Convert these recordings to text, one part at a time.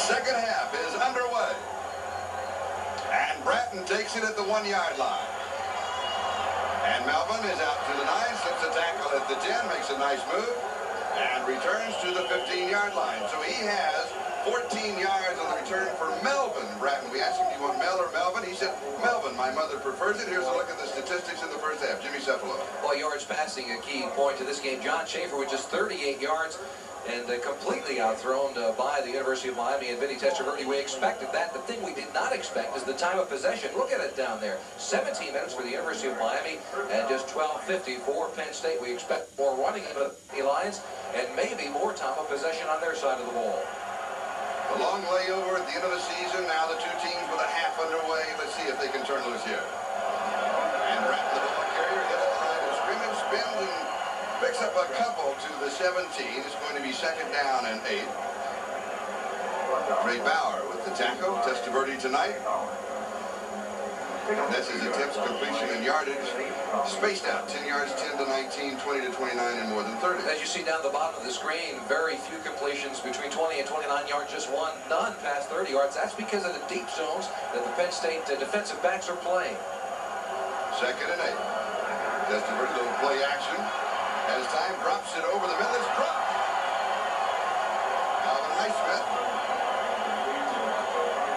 Second half is underway. And Bratton takes it at the 1-yard line. And Melvin is out to the 9, slips a tackle at the 10, makes a nice move, and returns to the 15-yard line. So he has 14 yards on the return for Melvin Bratton. We asked him, do you want Mel or Melvin? He said, Melvin, my mother prefers it. Here's a look at the statistics in the first half. Jimmy Cephalo. Well, yards passing, a key point to this game. John Schaefer with just 38 yards and completely outthrown by the University of Miami and Vinny Testaverde. We expected that. The thing we did not expect is the time of possession. Look at it down there. 17 minutes for the University of Miami and just 12:50 for Penn State. We expect more running of the Lions and maybe more time of possession on their side of the ball. A long layover at the end of the season. Now the two teams with a half underway. Let's see if they can turn loose here. And Bratton, the ball carrier, hit at the line of scrimmage, spins and picks up a couple to the 17. It's going to be second down and 8. Ray Bauer with the tackle. Testaverde tonight. That's his attempts, completion, and yardage. Spaced out, 10 yards, 10 to 19, 20 to 29, and more than 30. As you see down the bottom of the screen, very few completions between 20 and 29 yards, just one, none past 30 yards. That's because of the deep zones that the Penn State defensive backs are playing. Second and 8. Testaverde, little play action. As time drops it over the middle, it's dropped. Alvin Highsmith.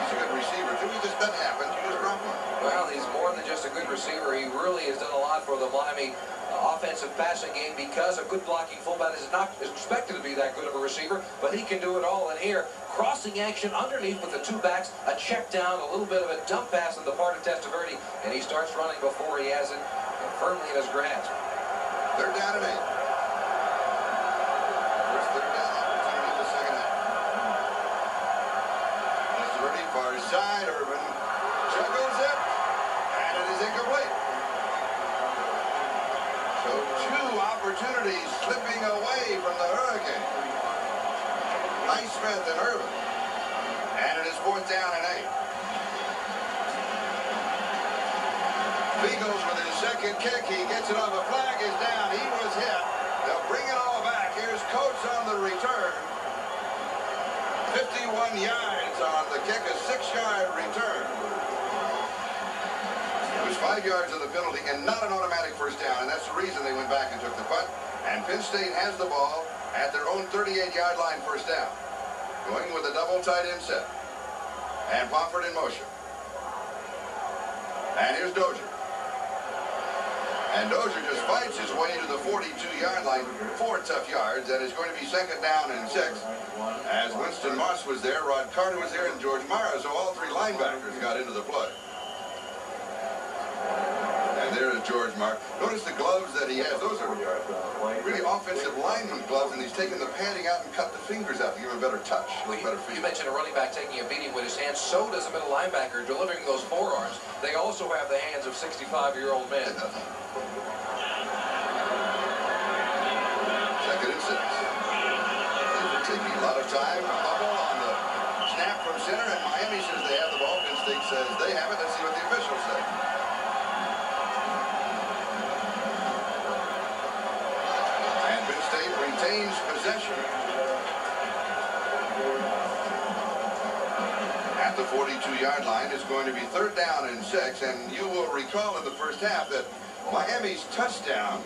He's a good receiver, too. He just doesn't happen. You just drop one. Well, he's more than just a good receiver. He really has done a lot for the Miami offensive passing game because a good blocking fullback is not expected to be that good of a receiver, but he can do it all. And here, crossing action underneath with the two backs, a check down, a little bit of a dump pass on the part of Testaverde, and he starts running before he has it firmly in his grasp. Third down and 8. First third down opportunity in the second half. Testaverde, far side, Urban juggles it, and it is incomplete. So two opportunities slipping away from the Hurricane. Highsmith and Urban. And it is fourth down and 8. Beagles with his second kick. He gets it off. A flag is down. He was hit. They'll bring it all back. Here's Coates on the return. 51 yards on the kick. A 6-yard return. It was 5 yards on the penalty and not an automatic first down. And that's the reason they went back and took the punt. And Penn State has the ball at their own 38-yard line, first down. Going with a double tight end set. And Pomfret in motion. And here's Dozier. And Dozier just fights his way to the 42-yard line. 4 tough yards. That is going to be second down and 6. As Winston Moss was there, Rod Carter was there, and George Mara. So all three linebackers got into the play. And there is George Mara. Notice the gloves that he has. Those are really offensive lineman gloves, and he's taken the padding out and cut the fingers out to give him a better touch. Well, you mentioned a running back taking a beating with his hands. So does a middle linebacker delivering those forearms. They also have the hands of 65-year-old men. Second and 6. Taking a lot of time. Bubble on the snap from center, and Miami says they have the ball. Penn State says they have it. Let's see what the officials say. And Penn State retains possession at the 42-yard line. It's going to be third down and 6, and you will recall in the first half that Miami's touchdown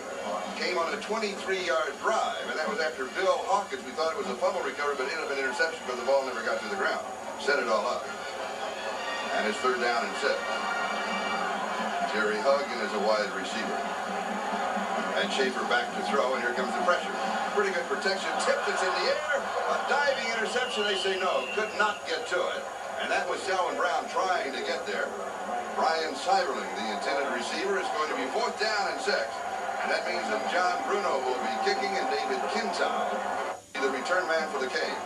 came on a 23-yard drive, and that was after Bill Hawkins. We thought it was a fumble recovery, but it ended up an interception because the ball never got to the ground. Set it all up. And it's third down and 6. Jerry Huggan is a wide receiver. And Schaefer back to throw, and here comes the pressure. Pretty good protection. Tip that's in the air. A diving interception. They say no. Could not get to it. And that was Selwyn Brown trying to get there. Brian Seiberling, the intended receiver, is going to be fourth down and 6. And that means that John Bruno will be kicking and David Kintow, the return man for the Canes.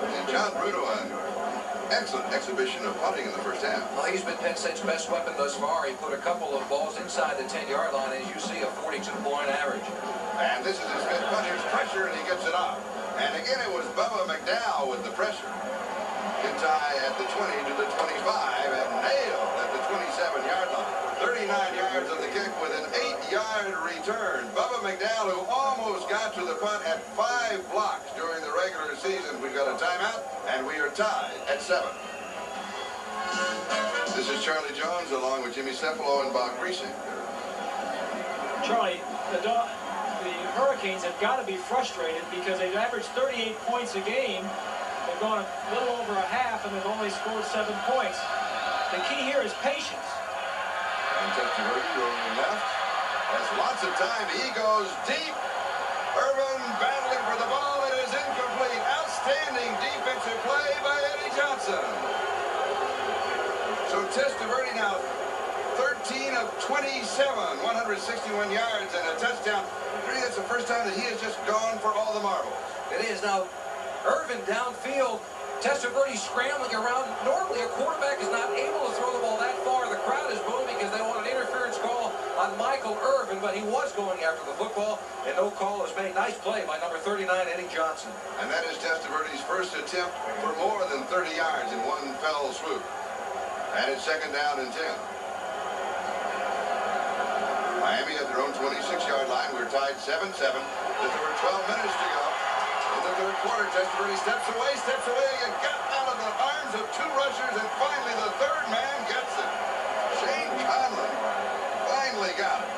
And John Bruno, an excellent exhibition of punting in the first half. Well, he's been Penn State's best weapon thus far. He put a couple of balls inside the 10-yard line, as you see, a 42-point average. And this is his fifth punt. Here's pressure, and he gets it off. And again, it was Bubba McDowell with the pressure. Kintow at the 20 to the 25, and nailed at the 27-yard line. 39 yards on the kick with an 8-yard return. Bubba McDowell, who almost got to the punt, had 5 blocks during the regular season. We've got a timeout, and we are tied at 7. This is Charlie Jones along with Jimmy Cefalo and Bob Griese. Charlie, the Hurricanes have got to be frustrated because they've averaged 38 points a game. They've gone a little over a half, and they've only scored 7 points. The key here is patience. And Testaverde rolling left. Has lots of time. He goes deep. Irvin battling for the ball. It is incomplete. Outstanding defensive play by Eddie Johnson. So Testaverde now 13 of 27, 161 yards and a touchdown. Really, that's the first time that he has just gone for all the marbles. It is now Irvin downfield. Testaverde scrambling around. Normally, a quarterback is not able to throw the ball that far. The crowd is booing because they want an interference call on Michael Irvin, but he was going after the football, and no call was made. Nice play by number 39, Eddie Johnson. And that is Testaverde's first attempt for more than 30 yards in one fell swoop. And it's 2nd down and 10. Miami at their own 26-yard line. We're tied 7-7. Just over 12 minutes to go. In the 3rd quarter, Testaverde steps away, and got out of the arms of 2 rushers, and finally the 3rd man gets it. Shane Conlon finally got it.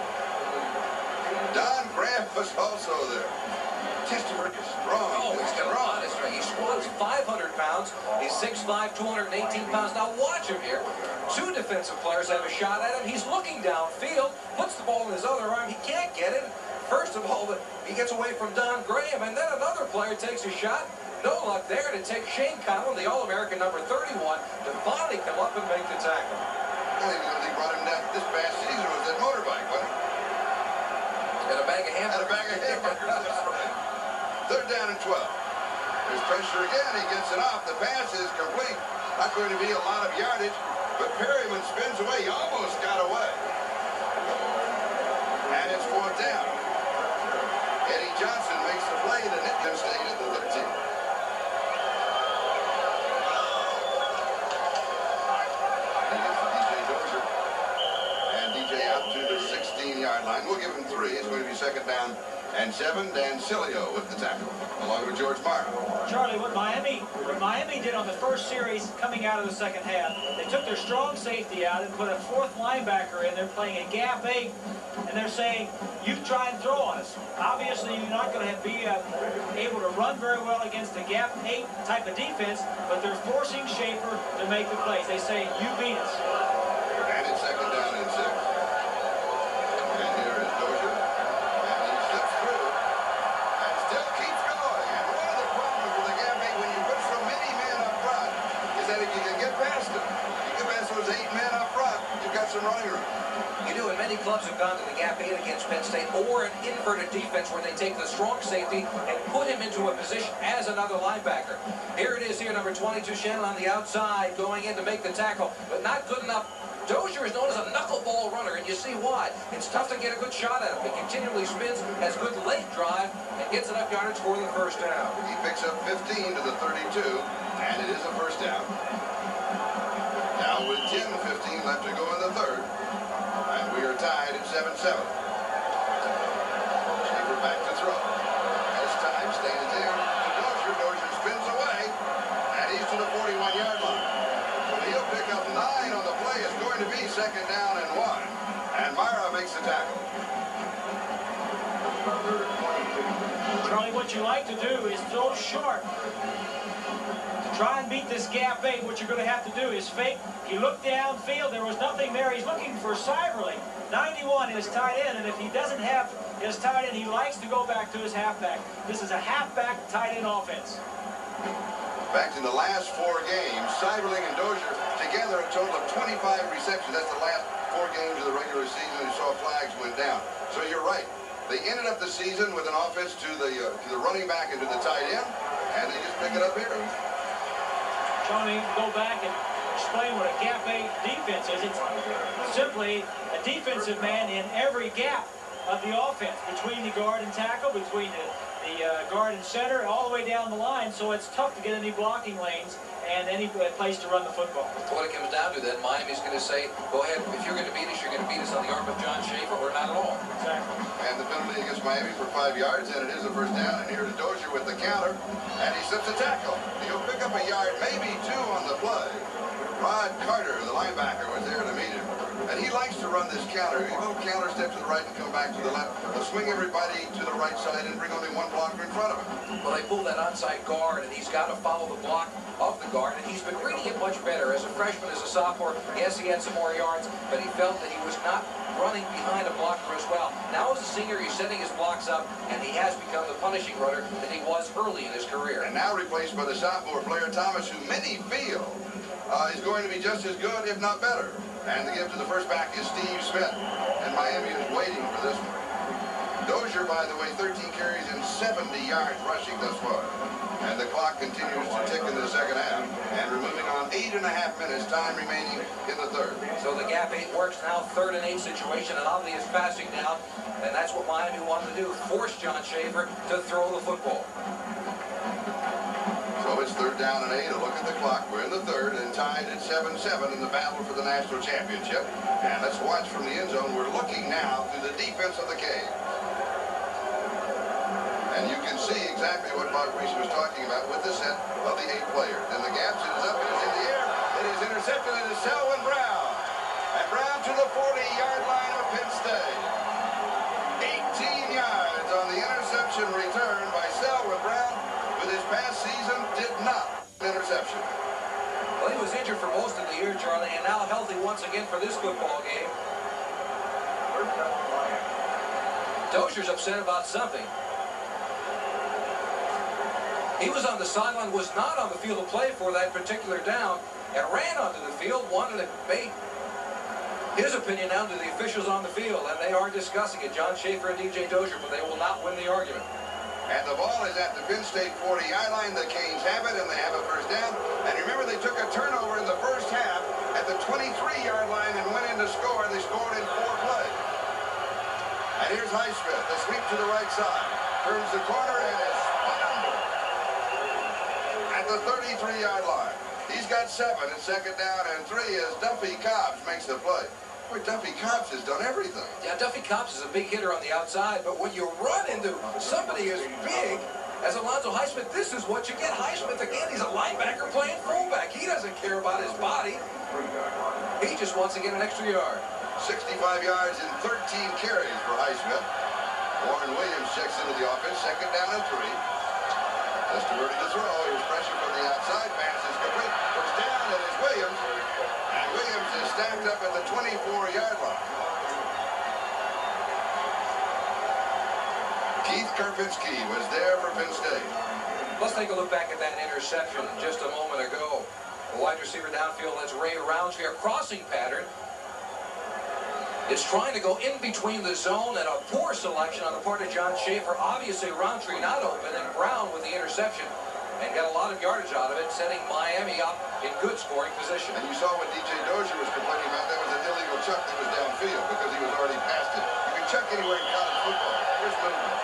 Don Graham was also there. Testaverde is strong. Oh, he's got a lot of strength. He squats 500 pounds. He's 6'5", 218 pounds. Now watch him here. 2 defensive players have a shot at him. He's looking downfield, puts the ball in his other arm. He can't get it. First of all, he gets away from Don Graham, and then another player takes a shot. No luck there to take Shane Conlon, the All-American number 31, to finally come up and make the tackle. I think they brought him down this past season was that motorbike, wasn't it? And a bag of hamburgers. And a bag of hamburgers, that's right. 3rd down and 12. There's pressure again. He gets it off. The pass is complete. Not going to be a lot of yardage, but Perryman spins away. He almost got away. And it's 4th down. Eddie Johnson makes the play. The Nitkin stayed at the 13. He gets to DJ Dozier. And DJ out to the 16-yard line. We'll give him 3. It's going to be 2nd down and 7. Dan Cilio with the tackle, along with George Morrow. Charlie, what Miami did on the first series coming out of the 2nd half, they took their strong safety out and put a 4th linebacker in. They're playing a gap 8, and they're saying, you try and throw on us. Obviously, you're not going to be able to run very well against a gap 8 type of defense, but they're forcing Schaefer to make the plays. They say, you beat us. And it's 2nd down and 6. And here is Dozier. And he slips through and still keeps going. And one of the problems with the gap 8 when you put so many men up front is that if you can get past them, you get past those 8 men up front, you've got some running room. You do, and many clubs have gone to the gap 8 against Penn State, or an inverted defense where they take the strong safety and put him into a position as another linebacker. Here it is here, number 22, Shannon on the outside, going in to make the tackle, but not good enough. Dozier is known as a knuckleball runner, and you see why. It's tough to get a good shot at him. He continually spins, has good late drive, and gets enough yardage for the 1st down. He picks up 15 to the 32, and it is a 1st down. Now with 10:15 left to go in the 3rd. And we are tied at 7-7. Schaefer back to throw. Has time, stands there to Dozier. Dozier spins away, and he's to the 41-yard line. So he'll pick up 9 on the play. It's going to be 2nd down and 1. And Myra makes the tackle. Charlie, what you like to do is throw short. To try and beat this gap 8, what you're going to have to do is fake. He looked downfield. There was nothing there. He's looking for Cyberly. 91 is tight end, and if he doesn't have his tight end, he likes to go back to his halfback. This is a halfback tight end offense. In fact, in the last 4 games, Cyberling and Dozier together a total of 25 receptions. That's the last 4 games of the regular season. You saw flags went down. So you're right. They ended up the season with an offense to the running back and to the tight end, and they just pick it up here. Tony, go back and explain what a gap 8 defense is. It's simply a defensive man in every gap of the offense, between the guard and tackle, between the guard and center, all the way down the line, so it's tough to get any blocking lanes and any place to run the football. What it comes down to then, Miami's going to say, go ahead, if you're going to beat us, you're going to beat us on the arm of John Schaefer, or not at all. Exactly. And the penalty against Miami for 5 yards, and it is a first down. And here's Dozier with the counter, and he slips a tackle. He'll pick up a yard, maybe 2 on the play. Rod Carter, the linebacker, was there to meet him. And he likes to run this counter. He will counter step to the right and come back to the left. He'll swing everybody to the right side and bring only one blocker in front of him. Well, they pull that onside guard, and he's got to follow the block of the guard, and he's been reading it much better. As a freshman, as a sophomore, yes, he had some more yards, but he felt that he was not running behind a blocker as well. Now as a senior, he's setting his blocks up, and he has become the punishing runner that he was early in his career. And now replaced by the sophomore Blair Thomas, who many feel is going to be just as good, if not better. And the give to the first back is Steve Smith. And Miami is waiting for this one. Dozier, by the way, 13 carries and 70 yards rushing thus far. And the clock continues to tick in the second half. And we're moving on 8.5 minutes, time remaining in the third. So the gap 8 works now, 3rd and 8 situation, and obvious passing down. And that's what Miami wanted to do, force John Schaefer to throw the football. So it's 3rd down and 8. A look at the clock. We're in the third and tied at 7-7 in the battle for the national championship. And let's watch from the end zone. We're looking now through the defense of the cave. And you can see exactly what Mark Reese was talking about with the set of the 8 players. And the gaps, it is up, it is in the air. It is intercepted, it is Selwyn Brown. And Brown to the 40-yard line of Penn State. 18 yards on the interception return by Selwyn Brown. With his past season, did not interception. Well, he was injured for most of the year, Charlie, and now healthy once again for this football game. Dozier's upset about something. He was on the sideline, was not on the field of play for that particular down, and ran onto the field, wanted to make his opinion known to the officials on the field, and they are discussing it, John Schaefer and DJ Dozier, but they will not win the argument. And the ball is at the Penn State 40-yard line. The Canes have it, and they have a first down. And remember, they took a turnover in the first half at the 23-yard line and went in to score. They scored in 4 plays. And here's Highsmith. The sweep to the right side. Turns the corner, and it's spun under at the 33-yard line. He's got 7, and 2nd down and 3 as Duffy Cobbs makes the play. Boy, Duffy Cobbs has done everything. Yeah, Duffy Cobbs is a big hitter on the outside, but when you run into somebody as big as Alonzo Highsmith, this is what you get. Highsmith, again, he's a linebacker playing fullback. He doesn't care about his body. He just wants to get an extra yard. 65 yards and 13 carries for Highsmith. Warren Williams checks into the offense. 2nd down and 3. Testaverde to throw. Here's pressure from the outside. Pass is complete. First down, and it's Williams. And Williams is stacked up at the 24-yard line. Keith Karpinski was there for Penn State. Let's take a look back at that interception just a moment ago. The wide receiver downfield, that's Ray Roundtree. A crossing pattern. It's trying to go in between the zone, and a poor selection on the part of John Schaefer. Obviously, Roundtree not open, and Brown with the interception. And got a lot of yardage out of it, setting Miami up in good scoring position. And you saw what DJ Dozier was complaining about. That was an illegal chuck that was downfield because he was already past it. You can chuck anywhere in college football. There's movement.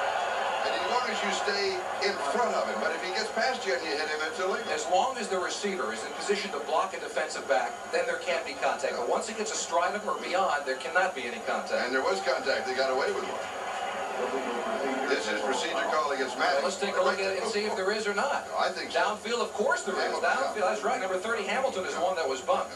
And as long as you stay in front of him. But if he gets past you and you hit him, it's illegal. As long as the receiver is in position to block a defensive back, then there can't be contact. But once he gets a stride of him or beyond, there cannot be any contact. And there was contact. They got away with one. This is procedure call against Maddox. Let's take a look at it and see if there is or not. I think so. Downfield, of course there is. Downfield, that's right. Number 30, Hamilton, is one that was bumped.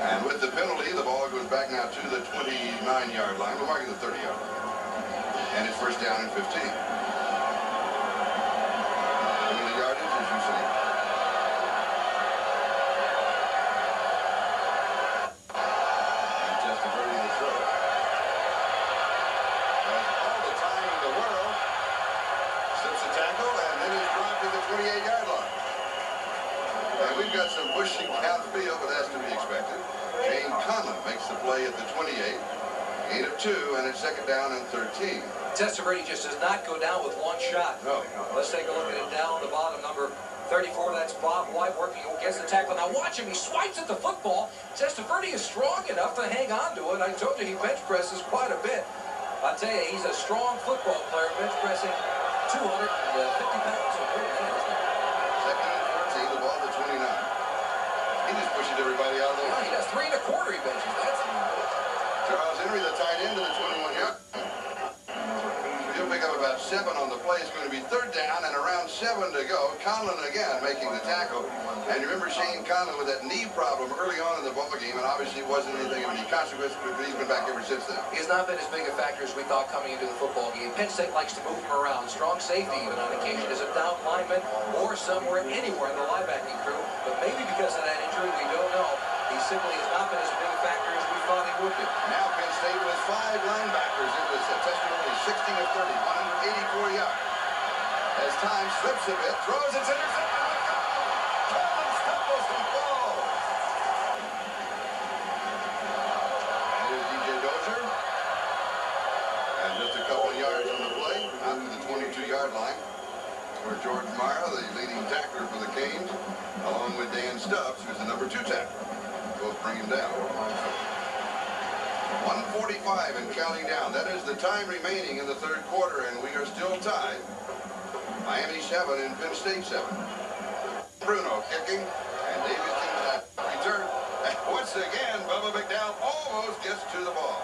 And with the penalty, the ball goes back now to the 29-yard line. We're marking the 30-yard line. And it's first down and 15. And the yardage, as you see. We've got some pushing downfield, but that's to be expected. Jane Conlon makes the play at the 28. Gain of 2, and it's 2nd down and 13. Testaverde just does not go down with one shot. No. Let's take a look at it down the bottom. Number 34, that's Bob White working against the tackle. Now watch him. He swipes at the football. Testaverde is strong enough to hang on to it. I told you he bench presses quite a bit. I'll tell you, he's a strong football player, bench pressing 250 pounds. So good man, isn't he? Second and 14, the ball to 29. He just pushes everybody out of the way. Yeah, he does 3 1/4 he benches. That's Charles Henry, the tight end, to the 21-yard. He'll pick up about 7 on the play. It's going to be third down and around 7 to go. Conlon again making the tackle. And you remember Shane Conlon with that knee problem early on in the ball game, and obviously it wasn't anything of any consequence, but he's been back ever since then. He has not been as big a factor as we thought coming into the football game. Penn State likes to move him around. Strong safety even on occasion as a down lineman or somewhere, anywhere in the linebacking crew. But maybe because of that injury, we don't know. He simply has not been as big a factor as we thought he would be. Now Penn State with 5 linebackers in this testimony, 16 of 30, 184 yards. As time slips a bit, throws, it's intercepted. Colin stumbles and falls. And here's DJ Dozier. And just a couple of yards on the play, out to the 22-yard line, where George Mara, the leading tackler for the Canes, along with Dan Stubbs, who's the number 2 tackler. Both bring him down. 1:45 and counting down. That is the time remaining in the third quarter, and we are still tied. Miami 7 and Penn State 7. Bruno kicking, and Davis King's return. And once again, Bubba McDowell almost gets to the ball.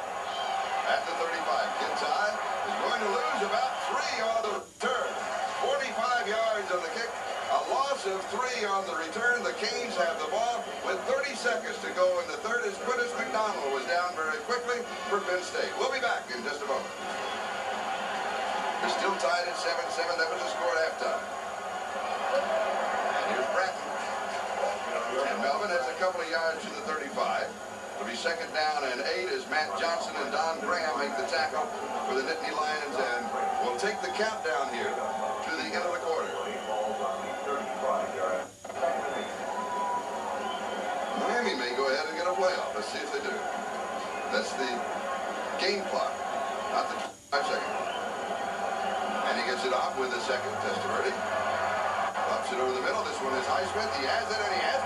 At the 35, Kintai is going to lose about 3 on the return. 45 yards on the kick. A loss of 3 on the return. The Canes have the ball with 30 seconds to go in the third as Quintus McDonald was down very quickly for Penn State. We'll be back in just a moment. We're still tied at 7-7. That was the score at halftime. And here's Bratton. And Melvin has a couple of yards to the 35. It'll be second down and 8 as Matt Johnson and Don Graham make the tackle for the Nittany Lions. And we'll take the countdown here to the end of the quarter. Miami may go ahead and get a playoff. Let's see if they do. That's the game clock, not the 5 seconds. And he gets it off with the second. Testaverde. Pops it over the middle. This one is Highsmith. He has it, and he has it.